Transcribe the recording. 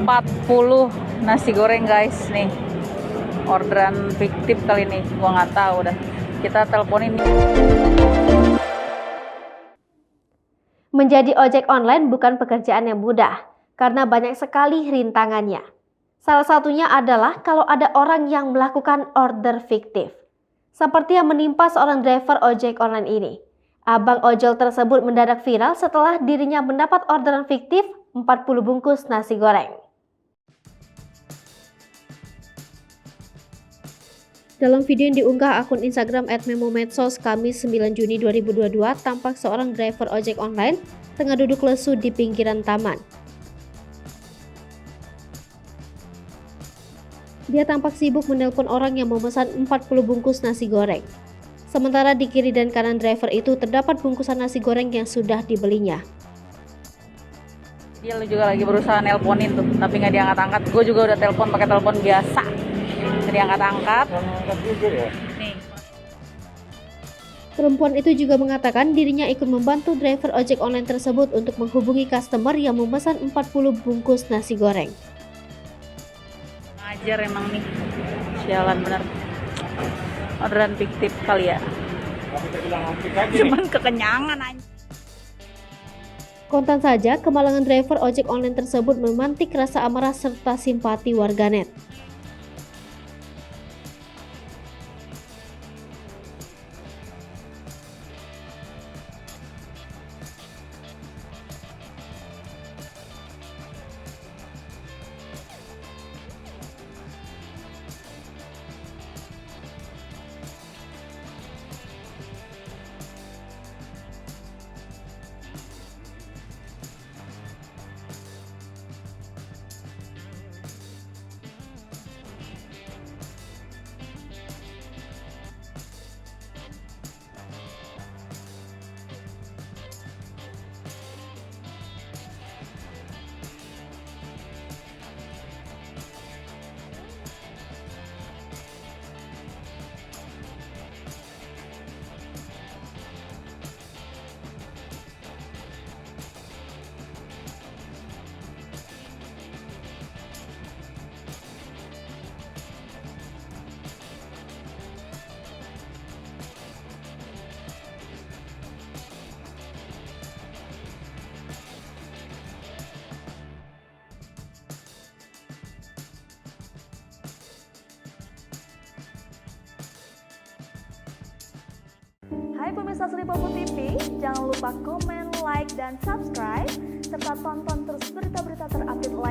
40 nasi goreng guys nih. Orderan fiktif kali ini, gua nggak tahu dah. Kita teleponin. Menjadi ojek online bukan pekerjaan yang mudah karena banyak sekali rintangannya. Salah satunya adalah kalau ada orang yang melakukan order fiktif. Seperti yang menimpa seorang driver ojek online ini. Abang ojol tersebut mendadak viral setelah dirinya mendapat orderan fiktif 40 bungkus nasi goreng. Dalam video yang diunggah akun Instagram @memomedsos Kamis 9 Juni 2022, tampak seorang driver ojek online tengah duduk lesu di pinggiran taman. Dia tampak sibuk menelpon orang yang memesan 40 bungkus nasi goreng. Sementara di kiri dan kanan driver itu terdapat bungkusan nasi goreng yang sudah dibelinya. Dia juga lagi berusaha nelponin tuh, tapi nggak diangkat-angkat. Gue juga udah telepon pakai telepon biasa, nggak diangkat-angkat. Nih. Perempuan itu juga mengatakan dirinya ikut membantu driver ojek online tersebut untuk menghubungi customer yang memesan 40 bungkus nasi goreng. Ngajar emang nih, sialan bener. Orderan fiktif kali ya. Cuman kekenyangan aja. Kontan saja, kemalangan driver ojek online tersebut memantik rasa amarah serta simpati warganet. Hai pemirsa Sri Popo TV, jangan lupa komen, like, dan subscribe, serta tonton terus berita-berita terupdate lainnya.